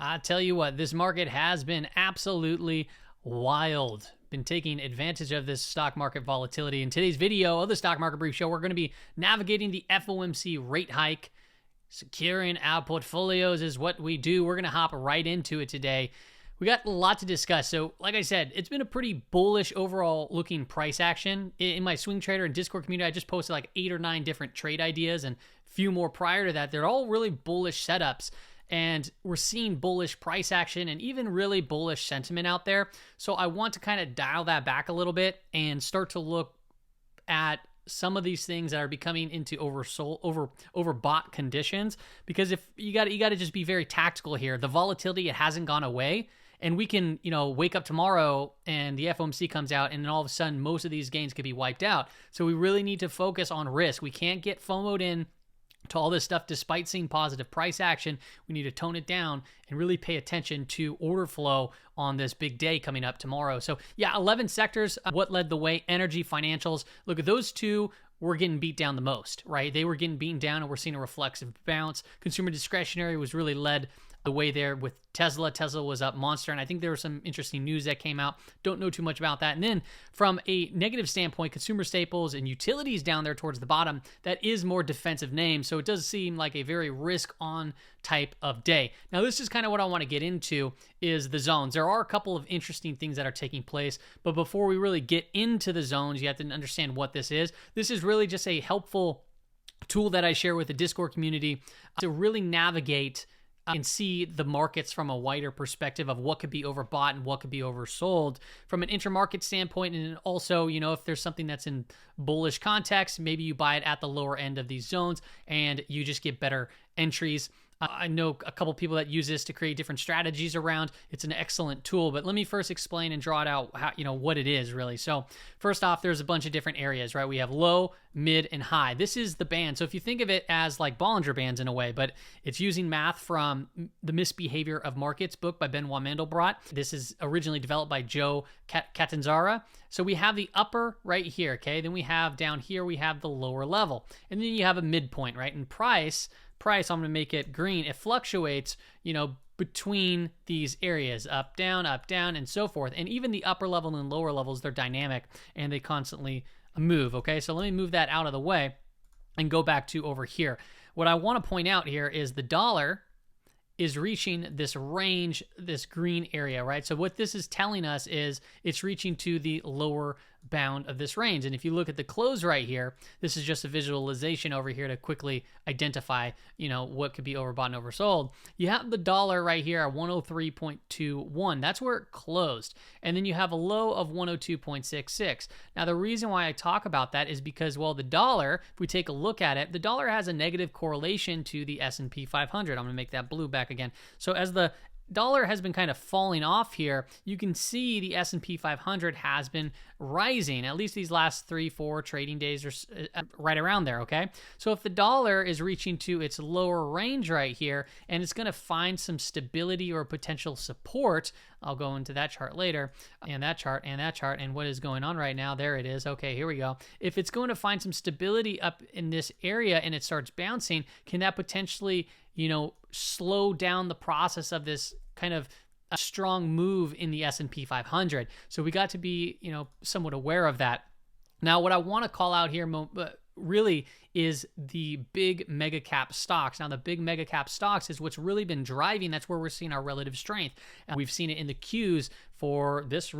I tell you what, this market has been absolutely wild. Been taking advantage of this stock market volatility. In today's video of the Stock Market Brief Show, we're going to be navigating the FOMC rate hike. Securing our portfolios is what we do. We're going to hop right into it today. We got a lot to discuss. So, like I said, it's been a pretty bullish overall looking price action. In my swing trader and Discord community, I just posted like 8 or 9 different trade ideas and a few more prior to that. They're all really bullish setups. And we're seeing bullish price action and even really bullish sentiment out there. So I want to kind of dial that back a little bit and start to look at some of these things that are becoming into overbought conditions. Because if you got to just be very tactical here. The volatility, it hasn't gone away. And we can, wake up tomorrow and the FOMC comes out and then all of a sudden most of these gains could be wiped out. So we really need to focus on risk. We can't get FOMO'd in to all this stuff despite seeing positive price action. We need to tone it down and really pay attention to order flow on this big day coming up tomorrow. So yeah, 11 sectors. What led the way? Energy, financials. Look at those two were getting beat down the most, right? They were getting beaten down and we're seeing a reflexive bounce. Consumer discretionary was really led the way there with Tesla. Tesla was up monster, and I think there was some interesting news that came out. Don't know too much about that. And then from a negative standpoint, consumer staples and utilities down there towards the bottom, that is more defensive names. So it does seem like a very risk-on type of day. Now, this is kind of what I want to get into is the zones. There are a couple of interesting things that are taking place, but before we really get into the zones, you have to understand what this is. This is really just a helpful tool that I share with the Discord community to really navigate and see the markets from a wider perspective of what could be overbought and what could be oversold from an intermarket standpoint. And also, if there's something that's in bullish context, maybe you buy it at the lower end of these zones and you just get better entries. I know a couple people that use this to create different strategies around. It's an excellent tool, but let me first explain and draw it out how, what it is really. So first off, there's a bunch of different areas, right? We have low, mid, and high. This is the band. So if you think of it as like Bollinger Bands in a way, but it's using math from The Misbehavior of Markets book by Benoit Mandelbrot. This is originally developed by Joe Catanzara. So we have the upper right here, okay? Then we have down here, we have the lower level. And then you have a midpoint, right? And price, I'm going to make it green. It fluctuates, between these areas, up, down, and so forth. And even the upper level and lower levels, they're dynamic and they constantly move, okay? So let me move that out of the way and go back to over here. What I want to point out here is the dollar is reaching this range, this green area, right? So what this is telling us is it's reaching to the lower bound of this range. And if you look at the close right here, this is just a visualization over here to quickly identify, what could be overbought and oversold. You have the dollar right here at 103.21. That's where it closed. And then you have a low of 102.66. Now, the reason why I talk about that is because, well, the dollar, if we take a look at it, the dollar has a negative correlation to the S&P 500. I'm going to make that blue back again. So as the dollar has been kind of falling off here, you can see the S&P 500 has been rising, at least these last 3-4 trading days or right around there, okay? So if the dollar is reaching to its lower range right here, and it's going to find some stability or potential support, I'll go into that chart later, and that chart, and what is going on right now, there it is, okay, here we go. If it's going to find some stability up in this area and it starts bouncing, can that potentially slow down the process of this kind of a strong move in the S&P 500. So we got to be, somewhat aware of that. Now, what I want to call out here really is the big mega cap stocks. Now, the big mega cap stocks is what's really been driving. That's where we're seeing our relative strength. And we've seen it in the Qs for this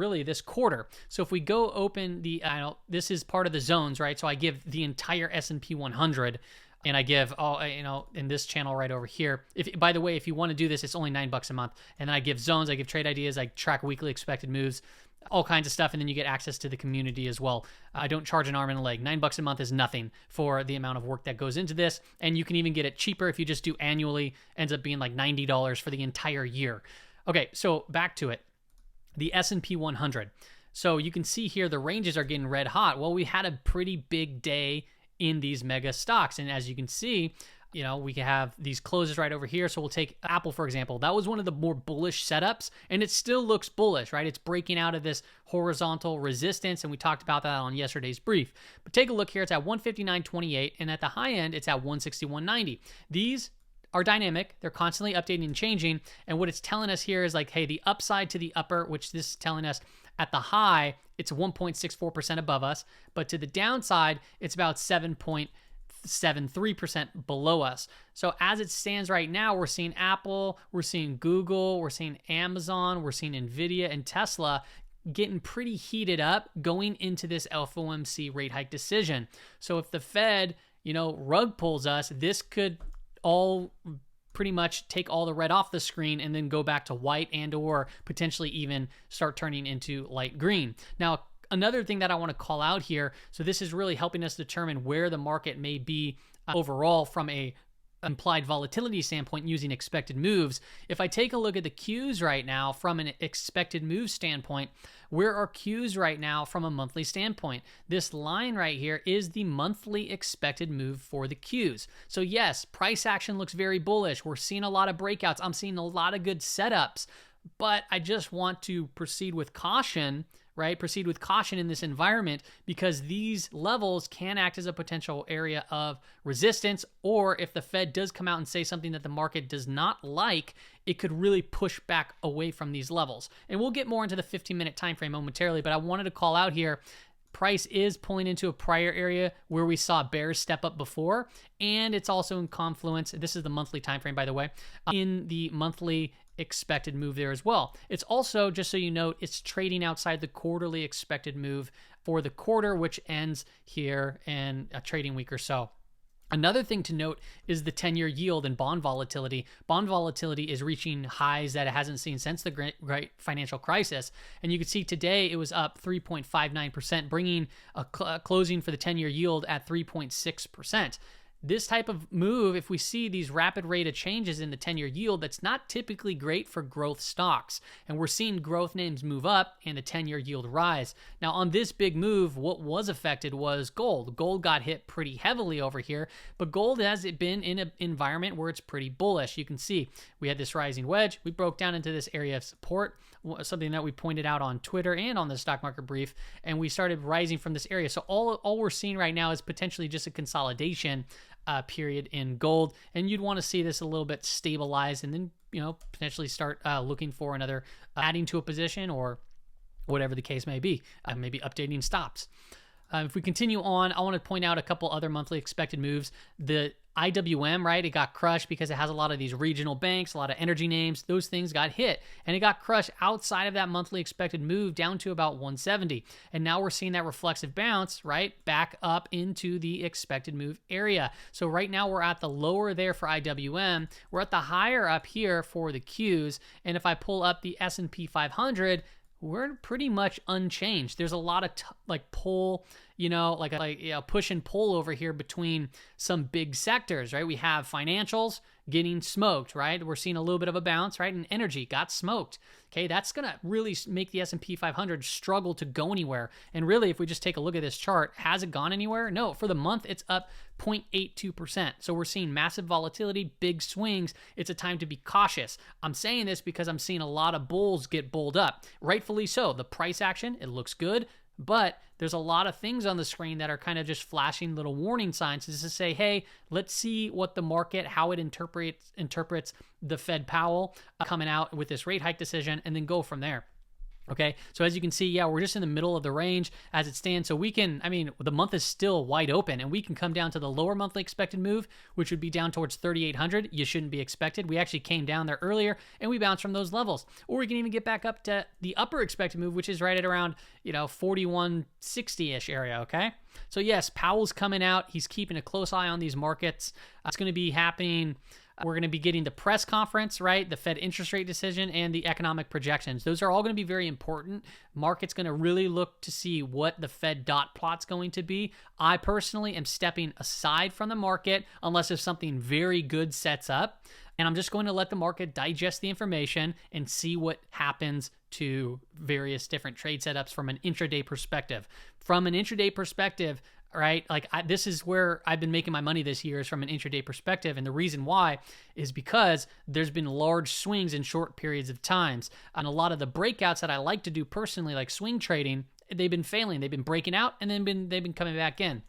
quarter. So if we go open this is part of the zones, right? So I give the entire S&P 100. And I give all, in this channel right over here. By the way, if you want to do this, it's only $9 a month. And then I give zones, I give trade ideas, I track weekly expected moves, all kinds of stuff. And then you get access to the community as well. I don't charge an arm and a leg. $9 a month is nothing for the amount of work that goes into this. And you can even get it cheaper if you just do annually. Ends up being like $90 for the entire year. Okay, so back to it. The S&P 100. So you can see here the ranges are getting red hot. Well, we had a pretty big day in these mega stocks. And as you can see, we can have these closes right over here. So we'll take Apple, for example. That was one of the more bullish setups, and it still looks bullish, right? It's breaking out of this horizontal resistance, and we talked about that on yesterday's brief. But take a look here. It's at 159.28, and at the high end, it's at 161.90. These are dynamic. They're constantly updating and changing. And what it's telling us here is like, hey, the upside to the upper, which this is telling us at the high, it's 1.64% above us. But to the downside, it's about 7.73% below us. So as it stands right now, we're seeing Apple, we're seeing Google, we're seeing Amazon, we're seeing Nvidia and Tesla getting pretty heated up going into this FOMC rate hike decision. So if the Fed, rug pulls us, this could all pretty much take all the red off the screen and then go back to white and or potentially even start turning into light green. Now, another thing that I want to call out here, so this is really helping us determine where the market may be overall from a implied volatility standpoint using expected moves. If I take a look at the Qs right now from an expected move standpoint, where are Qs right now from a monthly standpoint? This line right here is the monthly expected move for the Qs. So yes, price action looks very bullish. We're seeing a lot of breakouts. I'm seeing a lot of good setups, but I just want to proceed with caution, right? Proceed with caution in this environment because these levels can act as a potential area of resistance, or if the Fed does come out and say something that the market does not like, it could really push back away from these levels. And we'll get more into the 15-minute time frame momentarily, but I wanted to call out here, price is pulling into a prior area where we saw bears step up before, and it's also in confluence. This is the monthly time frame, by the way, in the monthly expected move there as well. It's also, just so you note, it's trading outside the quarterly expected move for the quarter, which ends here in a trading week or so. Another thing to note is the 10-year yield and bond volatility. Bond volatility is reaching highs that it hasn't seen since the great financial crisis. And you can see today it was up 3.59%, bringing a closing for the 10-year yield at 3.6%. This type of move, if we see these rapid rate of changes in the 10-year yield, that's not typically great for growth stocks. And we're seeing growth names move up and the 10-year yield rise. Now, on this big move, what was affected was gold. Gold got hit pretty heavily over here, but gold has been in an environment where it's pretty bullish. You can see we had this rising wedge. We broke down into this area of support, something that we pointed out on Twitter and on the stock market brief, and we started rising from this area. So all we're seeing right now is potentially just a consolidation period in gold, and you'd want to see this a little bit stabilized and then potentially start looking for another adding to a position or whatever the case may be, maybe updating stops. If we continue on, I want to point out a couple other monthly expected moves. The IWM, right, it got crushed because it has a lot of these regional banks, a lot of energy names. Those things got hit, and it got crushed outside of that monthly expected move down to about 170. And now we're seeing that reflexive bounce, right, back up into the expected move area. So right now we're at the lower there for IWM. We're at the higher up here for the Qs. And if I pull up the S&P 500, we're pretty much unchanged. There's a lot of pull, push and pull over here between some big sectors, right? We have financials getting smoked, right? We're seeing a little bit of a bounce, right? And energy got smoked. Okay, that's going to really make the S&P 500 struggle to go anywhere. And really, if we just take a look at this chart, has it gone anywhere? No, for the month, it's up 0.82%. So we're seeing massive volatility, big swings. It's a time to be cautious. I'm saying this because I'm seeing a lot of bulls get bulled up. Rightfully so. The price action, it looks good. But there's a lot of things on the screen that are kind of just flashing little warning signs just to say, hey, let's see what the market, how it interprets the Fed Powell coming out with this rate hike decision, and then go from there. Okay, so as you can see, yeah, we're just in the middle of the range as it stands. So we can, the month is still wide open, and we can come down to the lower monthly expected move, which would be down towards 3,800. You shouldn't be expected. We actually came down there earlier, and we bounced from those levels. Or we can even get back up to the upper expected move, which is right at around, 4160-ish area, okay? So yes, Powell's coming out. He's keeping a close eye on these markets. It's going to be happening. We're going to be getting the press conference, right? The Fed interest rate decision and the economic projections. Those are all going to be very important. Market's going to really look to see what the Fed dot plot's going to be. I personally am stepping aside from the market unless if something very good sets up. And I'm just going to let the market digest the information and see what happens to various different trade setups from an intraday perspective. From an intraday perspective, right? This is where I've been making my money this year, is from an intraday perspective. And the reason why is because there's been large swings in short periods of times. And a lot of the breakouts that I like to do personally, like swing trading, they've been failing. They've been breaking out and then they've been coming back in.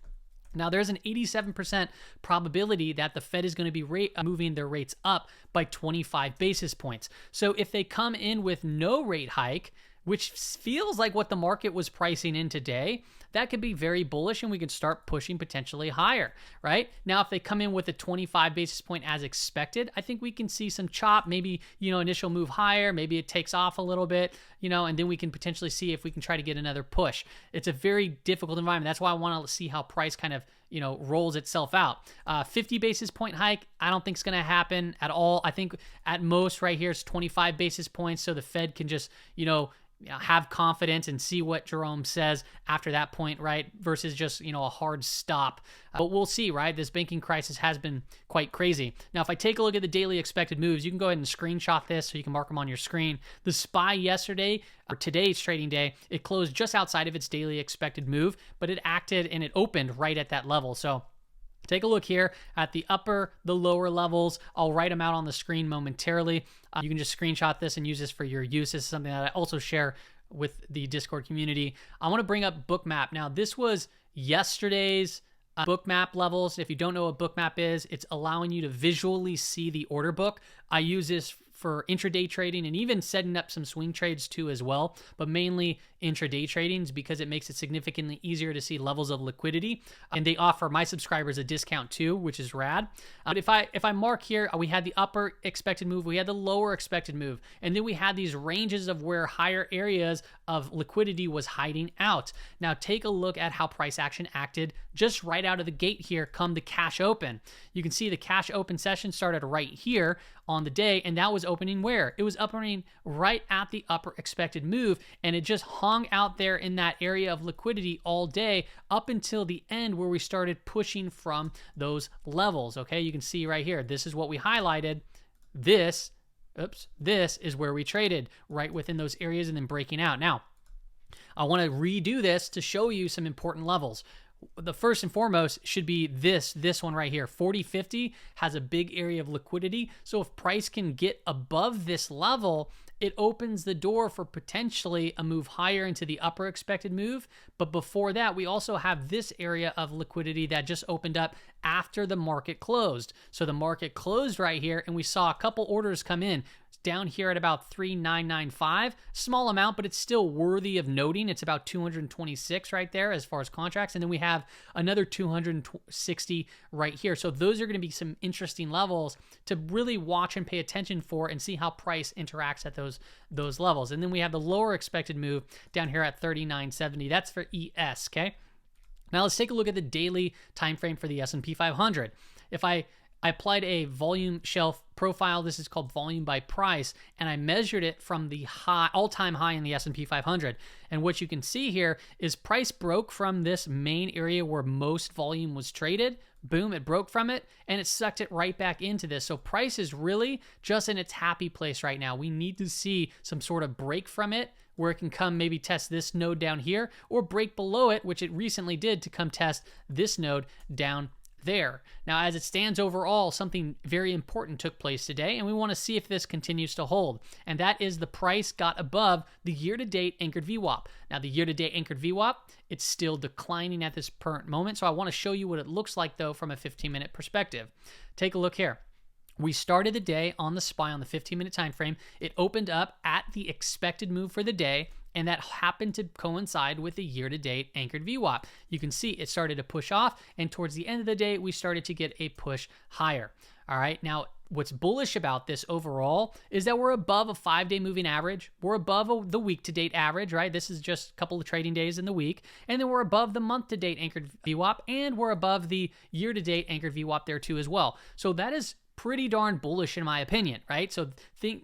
Now, there's an 87% probability that the Fed is going to be moving their rates up by 25 basis points. So if they come in with no rate hike, which feels like what the market was pricing in today, that could be very bullish and we could start pushing potentially higher, right? Now, if they come in with a 25 basis point as expected, I think we can see some chop, maybe, initial move higher, maybe it takes off a little bit, and then we can potentially see if we can try to get another push. It's a very difficult environment. That's why I want to see how price kind of, rolls itself out. 50 basis point hike, I don't think it's going to happen at all. I think at most right here it's 25 basis points. So the Fed can just, have confidence and see what Jerome says after that point, right? Versus just, a hard stop. But we'll see, right? This banking crisis has been quite crazy. Now, if I take a look at the daily expected moves, you can go ahead and screenshot this so you can mark them on your screen. The SPY yesterday, or today's trading day, it closed just outside of its daily expected move, but it acted and it opened right at that level. So take a look here at the lower levels. I'll write them out on the screen momentarily. You can just screenshot this and use this for your use. This is something that I also share with the Discord community. I want to bring up Bookmap. Now, this was yesterday's Bookmap levels. If you don't know what Bookmap is, it's allowing you to visually see the order book. I use this for intraday trading and even setting up some swing trades too as well, but mainly intraday tradings because it makes it significantly easier to see levels of liquidity. And they offer my subscribers a discount too, which is rad. But if I mark here, we had the upper expected move, we had the lower expected move, and then we had these ranges of where higher areas of liquidity was hiding out. Now take a look at how price action acted just right out of the gate here come the cash open. You can see the cash open session started right here on the day, and that was opening where? It was opening right at the upper expected move, and it just hung out there in that area of liquidity all day up until the end where we started pushing from those levels, okay? You can see right here, this is what we highlighted. This is where we traded, right within those areas and then breaking out. Now, I want to redo this to show you some important levels. The first and foremost should be this one right here. 40.50 has a big area of liquidity. So if price can get above this level, it opens the door for potentially a move higher into the upper expected move. But before that, we also have this area of liquidity that just opened up after the market closed. So the market closed right here and we saw a couple orders come in. Down here at about 3,995, small amount, but it's still worthy of noting. It's about 226 right there as far as contracts. And then we have another 260 right here. So those are going to be some interesting levels to really watch and pay attention for and see how price interacts at those levels. And then we have the lower expected move down here at 39.70. That's for ES, okay? Now let's take a look at the daily time frame for the S&P 500. If I applied a volume shelf profile. This is called volume by price, and I measured it from the all-time high in the S&P 500. And what you can see here is price broke from this main area where most volume was traded. Boom, it broke from it, and it sucked it right back into this. So price is really just in its happy place right now. We need to see some sort of break from it where it can come maybe test this node down here or break below it, which it recently did to come test this node down there. Now, as it stands overall, something very important took place today, and we want to see if this continues to hold. And that is the price got above the year-to-date anchored VWAP. Now, the year-to-date anchored VWAP, it's still declining at this current moment. So I want to show you what it looks like, though, from a 15-minute perspective. Take a look here. We started the day on the SPY on the 15-minute time frame. It opened up at the expected move for the day, and that happened to coincide with the year-to-date anchored VWAP. You can see it started to push off, and towards the end of the day, we started to get a push higher. All right, now what's bullish about this overall is that we're above a 5-day moving average. We're above the week-to-date average, right? This is just a couple of trading days in the week. And then we're above the month-to-date anchored VWAP, and we're above the year-to-date anchored VWAP there too as well. So that is pretty darn bullish in my opinion, right? So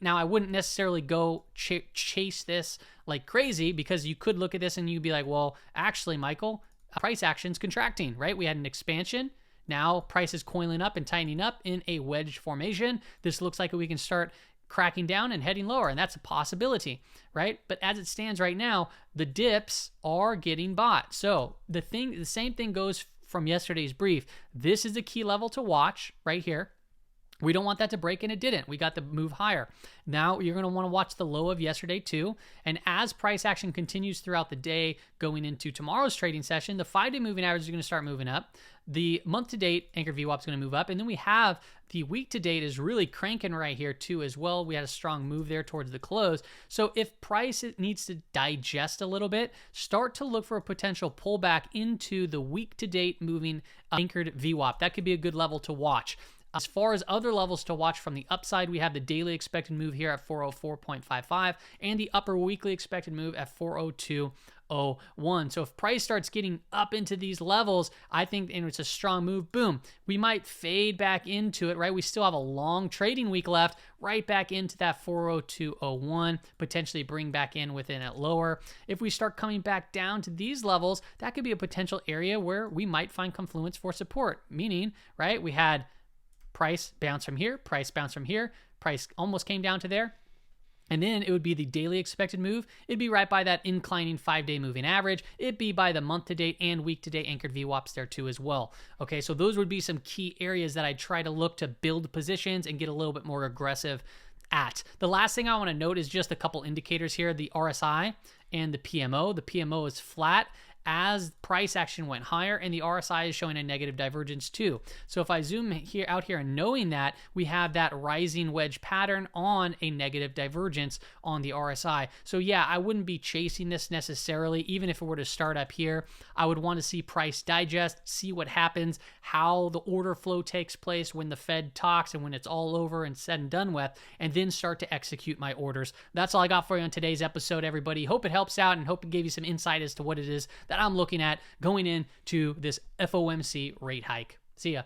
now I wouldn't necessarily go chase this like crazy, because you could look at this and you'd be like, well, actually, Michael, price action's contracting, right? We had an expansion. Now price is coiling up and tightening up in a wedge formation. This looks like we can start cracking down and heading lower, and that's a possibility, right? But as it stands right now, the dips are getting bought. So the same thing goes from yesterday's brief. This is the key level to watch right here. We don't want that to break, and it didn't. We got the move higher. Now you're going to want to watch the low of yesterday too. And as price action continues throughout the day going into tomorrow's trading session, the 5-day moving average is going to start moving up. The month-to-date anchored VWAP is going to move up. And then we have the week-to-date is really cranking right here too as well. We had a strong move there towards the close. So if price needs to digest a little bit, start to look for a potential pullback into the week-to-date moving anchored VWAP. That could be a good level to watch. As far as other levels to watch from the upside, we have the daily expected move here at 404.55 and the upper weekly expected move at 402.01. So if price starts getting up into these levels, I think, and it's a strong move, boom, we might fade back into it, right? We still have a long trading week left, right back into that 402.01, potentially bring back in within it lower. If we start coming back down to these levels, that could be a potential area where we might find confluence for support, meaning, right, we had price bounce from here, price bounce from here, price almost came down to there. And then it would be the daily expected move. It'd be right by that inclining 5-day moving average. It'd be by the month-to-date and week-to-date anchored VWAPs there too as well. Okay, so those would be some key areas that I try to look to build positions and get a little bit more aggressive at. The last thing I want to note is just a couple indicators here, the RSI and the PMO. The PMO is flat as price action went higher, and the RSI is showing a negative divergence too. So if I zoom out here and knowing that, we have that rising wedge pattern on a negative divergence on the RSI. So yeah, I wouldn't be chasing this necessarily. Even if it were to start up here, I would want to see price digest, see what happens, how the order flow takes place when the Fed talks and when it's all over and said and done with, and then start to execute my orders. That's all I got for you on today's episode, everybody. Hope it helps out and hope it gave you some insight as to what it is that I'm looking at going into this FOMC rate hike. See ya.